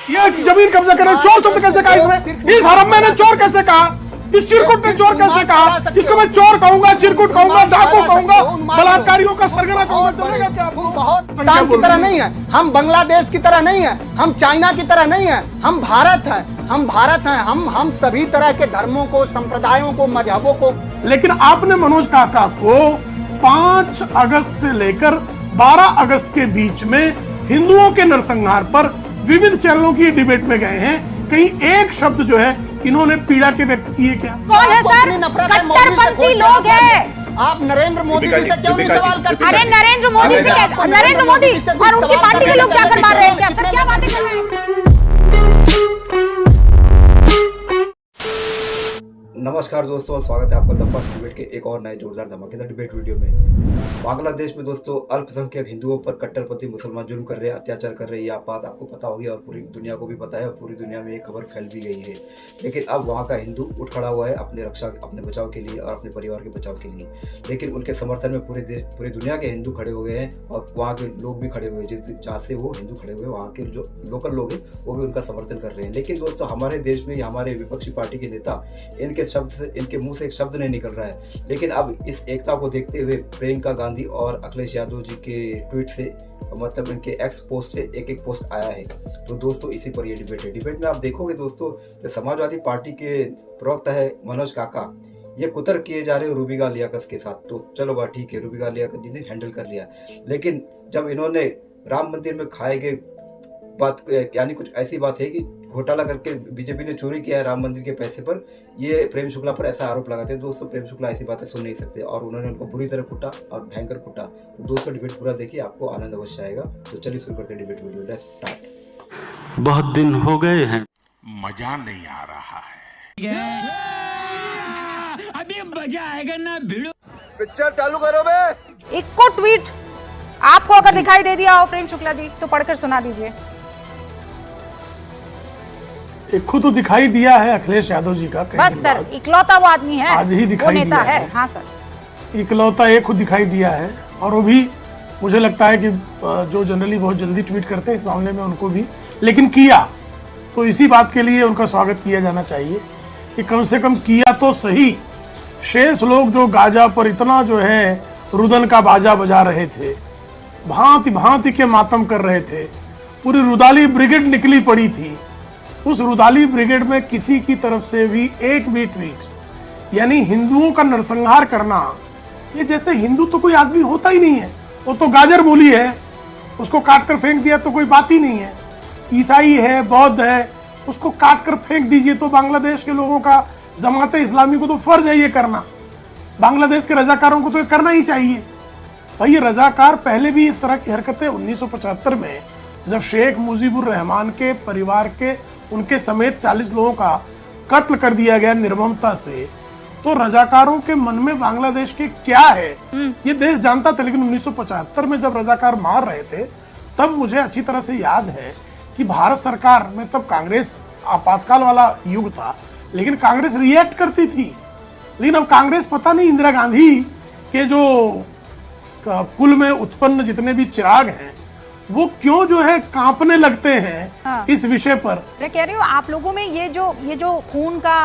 ये जमीन कब्जा करें, चोर शब्द कैसे कहा इसने? इस हरम में ने चोर कैसे कहा? इस चिरकुट ने चोर कैसे कहा? इसको मैं चोर कहूंगा, चिरकुट कहूंगा, डाकू कहूंगा, बलात्कारियों का सरगना कहूंगा, चलेगा क्या? पाकिस्तान की तरह नहीं है, हम बांग्लादेश की तरह नहीं है, हम चाइना की तरह नहीं है, हम भारत हैं, हम भारत हैं, हम सभी तरह के धर्मों को, संप्रदायों को, मजहबों को। लेकिन आपने मनोज काका को 5 अगस्त से लेकर 12 अगस्त के बीच में हिंदुओं के नरसंहार पर विविध चैनलों की डिबेट में गए हैं, कहीं एक शब्द जो है इन्होंने पीड़ा के व्यक्त किए क्या? कौन है सर? कट्टरपंथी लोग हैं। आप नरेंद्र मोदी जी से क्यों नहीं सवाल करते? अरे नरेंद्र मोदी से कैसे? नरेंद्र मोदी और उनकी पार्टी के लोग जाकर मार रहे हैं क्या सर? क्या बातें कर रहे हैं? नमस्कार दोस्तों, स्वागत है आपका द फर्स्ट डिबेट के एक और नए जोरदार धमाकेदार डिबेट वीडियो में। बांग्लादेश में दोस्तों अल्पसंख्यक हिंदुओं पर कट्टरपंथी मुसलमान जुल्म कर रहे हैं, अत्याचार कर रहे हैं। यह बात आपको पता होगी और पूरी दुनिया को भी पता है और पूरी दुनिया में ये खबर फैल भी गई है। लेकिन अब वहाँ का हिंदू उठ खड़ा हुआ है अपने रक्षा, अपने बचाव के लिए और अपने परिवार के बचाव के लिए। लेकिन उनके समर्थन में पूरी दुनिया के हिंदू खड़े हो गए हैं और वहाँ के लोग भी खड़े हुए हैं। जहाँ से वो हिंदू खड़े हुए हैं, वहाँ के जो लोकल लोग हैं वो भी उनका समर्थन कर रहे हैं। लेकिन दोस्तों हमारे देश में हमारे विपक्षी पार्टी के नेता इनके मुंह से एक शब्द नहीं निकल रहा है। लेकिन अब इस एकता को देखते हुए प्रियंका गांधी और अखिलेश यादव जी के ट्वीट से, मतलब इनके एक्स पोस्ट से एक पोस्ट आया है। तो दोस्तों इसी पर ये डिबेट है। डिबेट में आप देखोगे दोस्तों, जो समाजवादी पार्टी के प्रवक्ता है मनोज काका, ये कुतर किए जा रहे हो रूबिका लियाकत के साथ। तो चलो बात ठीक है, रूबिका लियाकत जी ने हैंडल कर लिया। लेकिन जब इन्होंने राम मंदिर में खाए गए बात, यानी कुछ ऐसी बात है कि घोटाला करके बीजेपी ने चोरी किया है राम मंदिर के पैसे पर, ये प्रेम शुक्ला पर ऐसा आरोप लगाते हैं। दोस्तों प्रेम शुक्ला ऐसी बातें सुन नहीं सकते और उन्होंने उनको बुरी तरह कुटा और भयंकर कुटा। तो दोस्तों डिबेट पूरा देखिए, आपको आनंद अवश्य आएगा। तो चलिए शुरू करते हैं डिबेट वीडियो। Let's start. बहुत दिन हो गए हैं, मजा नहीं आ रहा है। अभी मजा आएगा ना भिड़ो। पिक्चर चालू करो बे। एक को ट्वीट आपको अगर दिखाई दे दिया हो प्रेम शुक्ला जी तो पढ़कर सुना दीजिए। एक खुद तो दिखाई दिया है अखिलेश यादव जी का, बस सर इकलौता वो आदमी है, आज ही दिखाई नेता दिया है। हाँ सर, इकलौता एक खुद दिखाई दिया है। और वो भी मुझे लगता है कि जो जनरली बहुत जल्दी ट्वीट करते हैं, इस मामले में उनको भी लेकिन किया। तो इसी बात के लिए उनका स्वागत किया जाना चाहिए कि कम से कम किया तो सही। शेष लोग जो गाजा पर इतना जो है रुदन का बाजा बजा रहे थे, भांति भांति के मातम कर रहे थे, पूरी रुदाली ब्रिगेड निकली पड़ी थी। उस रुदाली ब्रिगेड में किसी की तरफ से भी एक भी ट्वीट, यानी हिंदुओं का नरसंहार करना, ये जैसे हिंदू तो कोई आदमी होता ही नहीं है, वो तो गाजर मूली है, उसको काट कर फेंक दिया तो कोई बात ही नहीं है। ईसाई है, बौद्ध है, उसको काट कर फेंक दीजिए। तो बांग्लादेश के लोगों का, जमात इस्लामी को तो फर्ज है ये करना, बांग्लादेश के रजाकारों को तो ये करना ही चाहिए। भाई ये रजाकार पहले भी इस तरह की हरकतें 1975 में जब शेख मुजीबुर रहमान के परिवार के, उनके समेत 40 लोगों का कत्ल कर दिया गया निर्ममता से, तो रजाकारों के मन में बांग्लादेश के क्या है ये देश जानता था। लेकिन 1975 में जब रजाकार मार रहे थे, तब मुझे अच्छी तरह से याद है कि भारत सरकार में, तब कांग्रेस आपातकाल वाला युग था, लेकिन कांग्रेस रिएक्ट करती थी। लेकिन अब कांग्रेस पता नहीं इंदिरा गांधी के जो कुल में उत्पन्न जितने भी चिराग हैं वो क्यों जो है कांपने लगते हैं। हाँ। इस विषय पर मैं कह रही हूँ आप लोगों में ये जो खून का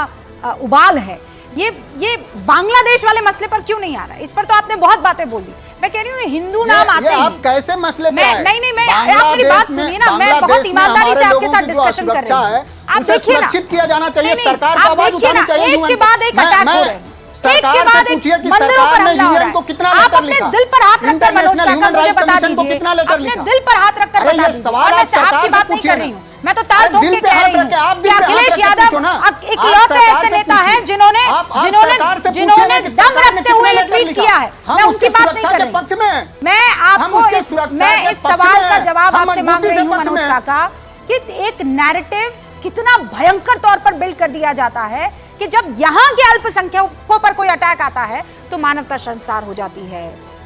उबाल है, ये बांग्लादेश वाले मसले पर क्यों नहीं आ रहा है? इस पर तो आपने बहुत बातें बोली। मैं कह रही हूँ हिंदू नाम आते हैं, आप कैसे मसले पे आए? नहीं मैं आप मेरी बात सुनिए ना, मैं बहुत ईमानदारी से आपके साथ डिस्कशन कर रही हूँ। आप देखिए ना, सुरक्षित किया जाना चाहिए, सरकार का आवाज उठानी चाहिए। एक के बाद एक अटैक हो रहे हैं, सरकार से पूछिए कि सरकार ने यूएन को कितना लेटर लिखा, दिल पर हाथ रखकर इंटरनेशनल ह्यूमन राइट कमीशन को कितना लेटर लिखा, दिल पर हाथ रखकर अरे ये सवाल आप सरकार से पूछिए ना। मैं तो ताल ठोक के कह रही हूँ कि अखिलेश यादव इकलौते ऐसे नेता हैं जिन्होंने दम रखते हुए ये ट्वीट किया है। मैं उनकी बात नहीं कर रही, मैं आपको इस सवाल का जवाब आपसे मांग रही हूँ मनोज काका, कि एक नैरेटिव कितना भयंकर तौर पर बिल्ड कर दिया जाता है कि जब यहाँ के अल्पसंख्यकों पर कोई अटैक आता है तो मानवता शर्मसार हो जाती है।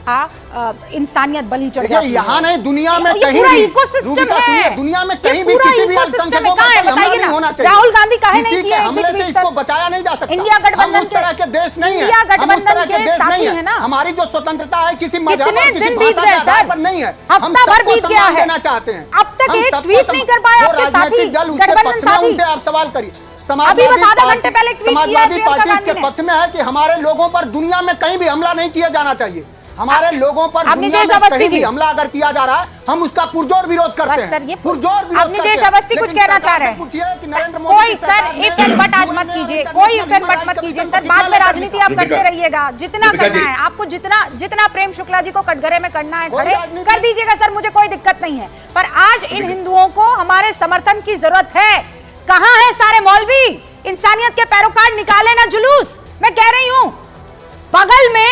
इंसानियत बलि चढ़ देखिए जाती है। यहाँ नहीं, दुनिया में ये कहीं पूरा भी इकोसिस्टम रूबिका है। सुनिए, दुनिया में ये कहीं भी पूरा किसी भी इकोसिस्टम अल्पसंख्यकों है। का कहाँ है? हमला बताइए नहीं ना। होना चाहिए। राहुल गांधी काहे किसी नहीं के किया हमले से बिग इसको सर? बचाया नहीं जा सकता। इंडिया हम गठबंधन उस तरह के देश नहीं है, इंडिया हम उस गठबंधन तरह के के देश नहीं साथी है ना। हमारी जो स्वतंत्रता है किसी मजहब कितने और किसी दिन बीत भाषा के गए आधार सर? पर नहीं है। हम हफ्ता भर सबको बीत गया सम्मान है। देना चाहते हैं। अब तक हम एक सबको ट्वीट नहीं कर पाए जो आपके राजनीतिक साथी, दल उसके गठबंधन पक्ष में साथी। उनसे आप सवाल करिए। अभी बस आधा घंटे पहले ट्वीट किया समाजवादी प्रियंका पार्टी गांधी के ने। पक्ष में है कि हमारे लोगों पर दुनिया में कहीं भी हमला नहीं किया जाना चाहिए। हमारे लोगों पर आपने दुनिया जयेश में अवस्थी कहीं जी। भी हमला अगर किया जा रहा है हम उसका पुरजोर विरोध करते बस हैं। सर, ये पुरजोर विरोध आपने करते जयेश हैं। अवस्थी कुछ लेकिन कहना चाह सरकार रहे से हैं। पूछिए कि नरेंद्र मोदी कोई की सर सरकार ने इफ एंड बट आज मत UN कीजिए, ने कोई इफ एंड इंटरनेशनल बट मत कीजिए ह्यूमन सर। राइट्स बाद में कमीशन राजनीति आप रुबिका करते रहिएगा, जितना रुबिका करना जी। है आपको, जितना प्रेम शुक्ला जी को कटघरे में करना है कोई खड़े राजनीति- कर दीजिएगा सर, मुझे कोई दिक्कत नहीं है। पर आज इन हिंदुओं को हमारे समर्थन की जरूरत है। कहां है सारे मौलवी? इंसानियत के पैरोकार निकाले ना जुलूस। मैं कह रही हूं बगल में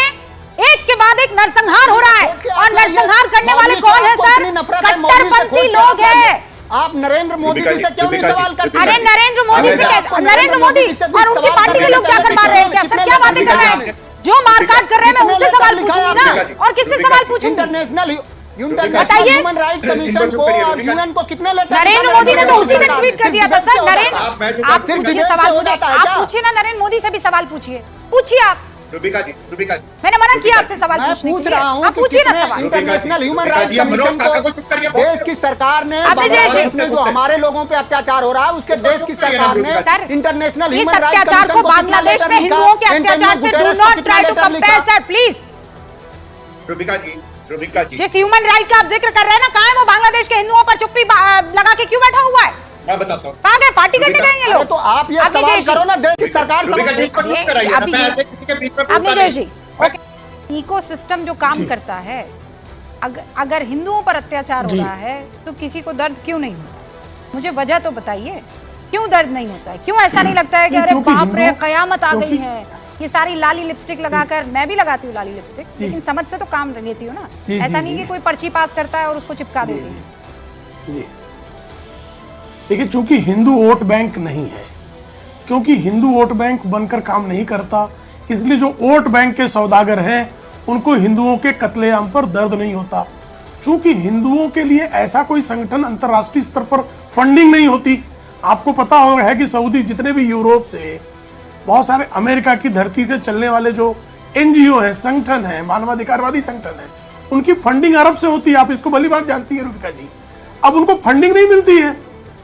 एक के बाद एक नरसंहार हो रहा है, और नरसंहार करने वाले कौन है सर? कट्टरपंथी लोग हैं। आप नरेंद्र मोदी जी से क्यों नहीं रुबिका जी, सवाल करते? अरे नरेंद्र मोदी से आपको नरेंद्र मोदी और उनकी पार्टी के लोग जाकर मार रहे हैं क्या सर? क्या बातें कर रहे हैं? जो मारकाट कर रहे हैं मैं उनसे सवाल पूछूंगी ना, और किससे सवाल पूछूंगी? इंटरनेशनल बताइए। ह्यूमन राइट्स कमीशन को और यूएन को कितने लेटर नरेंद्र मोदी ने तो उसी दिन ट्वीट कर दिया था सर। नरेंद्र आप सिर्फ पूछिए डिबेट से सवाल, हो पूछिए जाता है आप क्या? पूछिए ना, नरेंद्र मोदी से भी सवाल पूछिए आप। रुबिका जी, मैंने मना किया आपसे सवाल मैं पूछने पूछ के लिए। रहा हूं आप कि पूछिए ना कितने सवाल। इंटरनेशनल ह्यूमन रुबिका राइट्स जी, हम मनोज कमीशन काका को को चुप करिए। देश की सरकार ने आपने बांग्लादेश में जो हमारे लोगों पे अत्याचार हो रहा है उसके देश की सरकार ने सर, इंटरनेशनल इस ह्यूमन राइट्स अत्याचार कमीशन को बांग्लादेश में हिंदुओं के अत्याचार से do not try to compare sir please. Rubika ji जिस ह्यूमन राइट का आप जिक्र कर रहे हैं ना, कहाँ है वो? बांग्लादेश के हिंदुओं पर चुप्पी लगा के क्यों बैठा हुआ है? मैं बताता हूँ। कहाँ गए? पार्टी करने गए ये अरे लोग? तो आप ये आपने सवाल जय करो ना, देश की सरकार रुबिका जी इसको चुप कराइए ना, अभी मैं ये- ऐसे किसी के बीच में आपने बोलता जय नहीं। जी इकोसिस्टम जो काम करता है, अगर हिंदुओं पर अत्याचार हो जी। रहा है तो किसी को दर्द क्यों नहीं होता? मुझे वजह तो बताइए, क्यों दर्द नहीं होता है? क्यों ऐसा नहीं लगता है कि जी, अरे क्योंकि बाप रे हिंदू- कयामत आ गई क्योंकि- है? ये सारी लाली लिपस्टिक लगाकर, मैं भी लगाती हूँ लाली लिपस्टिक, जी। लेकिन समझ से तो काम लेती हूँ ना। जी, ऐसा जी, नहीं जी। कि कोई पर्ची पास करता है और उसको चिपका देती है। जी देखिए, चूंकि हिंदू वोट बैंक नहीं है, क्योंकि हिंदू वोट बैंक बनकर काम नहीं करता, इसलिए जो वोट बैंक के सौदागर हैं उनको हिंदुओं के कत्लेआम पर दर्द नहीं होता। चूंकि हिंदुओं के लिए ऐसा कोई संगठन अंतर्राष्ट्रीय स्तर पर फंडिंग नहीं होती। आपको पता होगा है कि सऊदी जितने भी यूरोप से, बहुत सारे अमेरिका की धरती से चलने वाले जो एनजीओ हैं, संगठन हैं, मानवाधिकारवादी संगठन हैं, उनकी फंडिंग अरब से होती है। आप इसको भली बात जानती है रुबिका जी। अब उनको फंडिंग नहीं मिलती है,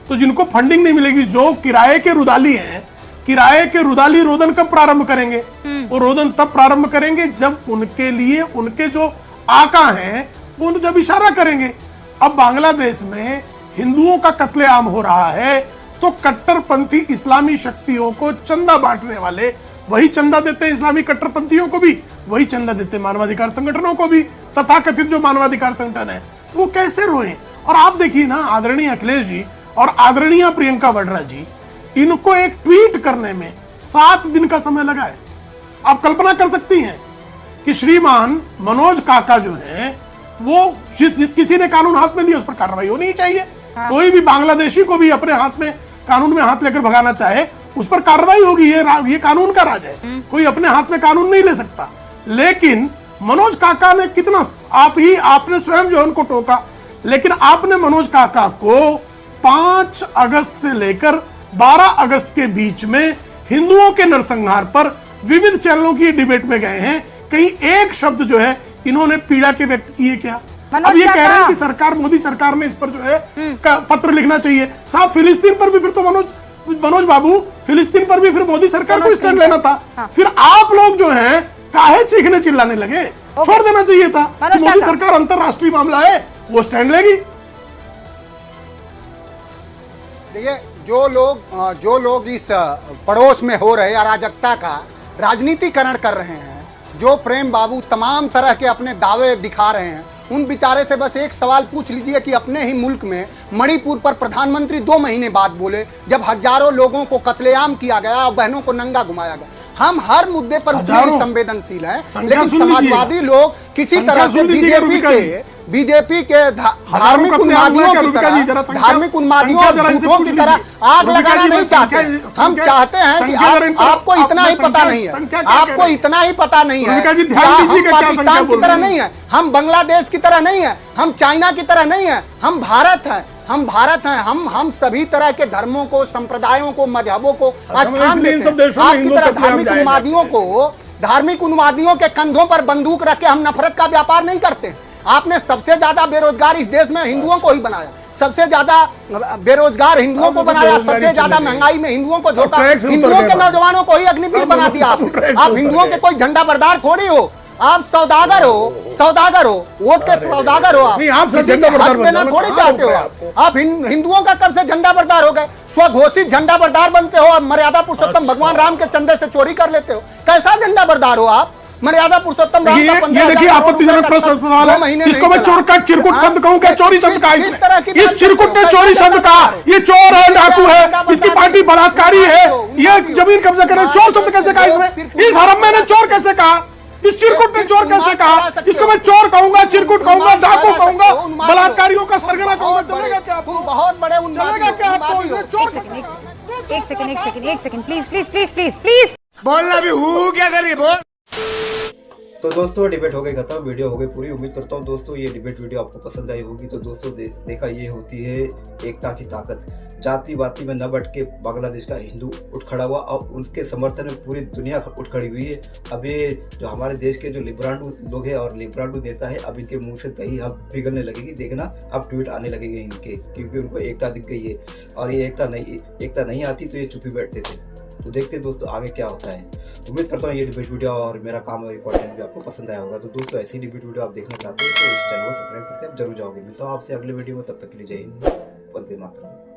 तो जिनको फंडिंग नहीं मिलेगी, जो किराए के रुदाली हैं, किराए के रुदाली रोदन कब प्रारंभ करेंगे? वो रोदन तब प्रारंभ करेंगे जब उनके लिए उनके जो आका हैं वो जब इशारा करेंगे। अब बांग्लादेश में हिंदुओं का कत्लेआम हो रहा है तो कट्टरपंथी इस्लामी शक्तियों को चंदा बांटने वाले वही चंदा देते हैं, इस्लामी कट्टरपंथियों को भी वही चंदा देते हैं, मानवाधिकार संगठनों को भी। तथाकथित जो मानवाधिकार संगठन है वो कैसे रोए? और आप देखिए ना, आदरणीय अखिलेश जी और आदरणीय प्रियंका वाड्रा जी, इनको एक ट्वीट करने में 7 दिन का समय लगा है। आप कल्पना कर सकती हैं कि श्रीमान मनोज काका जो हैं वो जिस किसी ने कानून हाथ में लिया उस पर कार्रवाई होनी ही चाहिए। कोई भी बांग्लादेशी को भी अपने हाथ में कानून में हाथ लेकर भगाना चाहे उस पर कार्रवाई होगी। ये कानून का राज है, कोई अपने हाथ में कानून नहीं ले सकता। लेकिन मनोज काका ने कितना, आपने स्वयं जो उनको टोका, लेकिन आपने मनोज काका को 5 अगस्त से लेकर 12 अगस्त के बीच में हिंदुओं के नरसंहार पर विविध चैनलों की डिबेट में गए हैं। कहीं एक शब्द जो है इन्होंने पीड़ा के व्यक्त किए क्या? अब ये कह रहे हैं कि सरकार, मोदी सरकार ने इस पर जो है का पत्र लिखना चाहिए। साहब फिलिस्तीन पर भी फिर तो मनोज बाबू, फिलिस्तीन पर भी फिर मोदी सरकार को स्टैंड लेना था। फिर आप लोग जो हैं काहे चीखने चिल्लाने लगे? छोड़ देना चाहिए था कि मोदी सरकार अंतरराष्ट्रीय मामला है, वो स्टैंड लेगी। देखिए, जो लोग इस पड़ोस में हो रहे अराजकता का राजनीतिकरण कर रहे हैं, जो प्रेम बाबू तमाम तरह के अपने दावे दिखा रहे हैं, उन बेचारे से बस एक सवाल पूछ लीजिए कि अपने ही मुल्क में मणिपुर पर प्रधानमंत्री 2 महीने बाद बोले, जब हजारों लोगों को कत्लेआम किया गया और बहनों को नंगा घुमाया गया। हम हर मुद्दे पर उतने संवेदनशील हैं, लेकिन समाजवादी लोग किसी तरह से बीजेपी के धार्मिक उन्मादियों की तरह, धार्मिक उन्मादियों झूठों की तरह आग लगाना नहीं चाहते। हम चाहते हैं कि आपको इतना ही पता नहीं है, आपको इतना ही पता नहीं है कि हम पाकिस्तान की तरह नहीं है, हम बांग्लादेश की तरह नहीं है, हम चाइना की तरह नहीं है, हम भारत हैं, हम भारत हैं। हम सभी तरह के धर्मों को, संप्रदायों को, मजहबों को स्थान देते हैं। आपकी तरह धार्मिक उन्मादियों के कंधों पर बंदूक रख के हम नफरत का व्यापार नहीं करते। आपने सबसे ज्यादा बेरोजगार इस देश में हिंदुओं को ही बनाया, सबसे ज्यादा बेरोजगार हिंदुओं को बनाया, सबसे ज्यादा महंगाई में हिंदुओं को झोंका, हिंदुओं के नौजवानों को ही अग्निवीर बना दिया। आप हिंदुओं के कोई झंडा बरदार थोड़ी हो, आप सौदागर हो, सौदागर हो, वोट के सौदागर हो। आप किसी के हक देना थोड़ी चाहते हो। आप हिंदुओं का कब से झंडा बरदार हो गए? स्वघोषित झंडा बरदार बनते हो और मर्यादा पुरुषोत्तम भगवान राम के चंदे से चोरी कर लेते हो। कैसा झंडा बरदार हो आप? मर्यादा पुरुषोत्तम राम का 15,000 ये देखिए आपत्तिजनक प्रश्न सवाल है। इसको मैं चोर चिरकुट शब्द कहूं क्या? चोरी शब्द का इस चिरकुट ने चोरी शब्द कहा। ये चोर है, डाकू है, इसकी पार्टी बलात्कारी है, ये जमीन कब्जा कर रहे, चोर शब्द कैसे कहा इसने? इस हरम में ने चोर कैसे कहा? इस चिरकुट ने चोर कैसे कहा? इसको मैं चोर कहूंगा, चिरकुट कहूंगा, डाकू कहूंगा, बलात्कारियों का सरगना कहूंगा। चलेगा क्या आपको? बहुत बड़े चलेगा क्या आपको? इसे चोर एक सेकंड प्लीज बोलना भी हूँ क्या करिए बोल। तो दोस्तों डिबेट हो गई खत्म, वीडियो हो गई पूरी। उम्मीद करता हूँ दोस्तों ये डिबेट वीडियो आपको पसंद आई होगी। तो दोस्तों देखा ये होती है एकता की ताकत। जाति बाती में न बट के बांग्लादेश का हिंदू उठ खड़ा हुआ और उनके समर्थन में पूरी दुनिया उठ खड़ी हुई है। अब ये जो हमारे देश के जो लिब्रांडू लोग हैं और लिब्रांडू नेता है, अब इनके मुंह से दही अब पिघलने लगेगी। देखना अब ट्वीट आने लगेंगे इनके, क्योंकि उनको एकता दिख गई है। और ये एकता नहीं आती तो ये चुप ही बैठते थे। तो देखते हैं दोस्तों आगे क्या होता है। उम्मीद करता हूँ ये डिबेट वीडियो और मेरा काम और कंटेंट भी आपको पसंद आया होगा। तो दोस्तों ऐसी डिबेट वीडियो आप देखना चाहते हो तो इस चैनल को सब्सक्राइब करते हैं। आप जरूर जाओगे। मिलता हूँ आपसे अगले वीडियो में, तब तक के लिए जय हिंद, वंदे मातरम।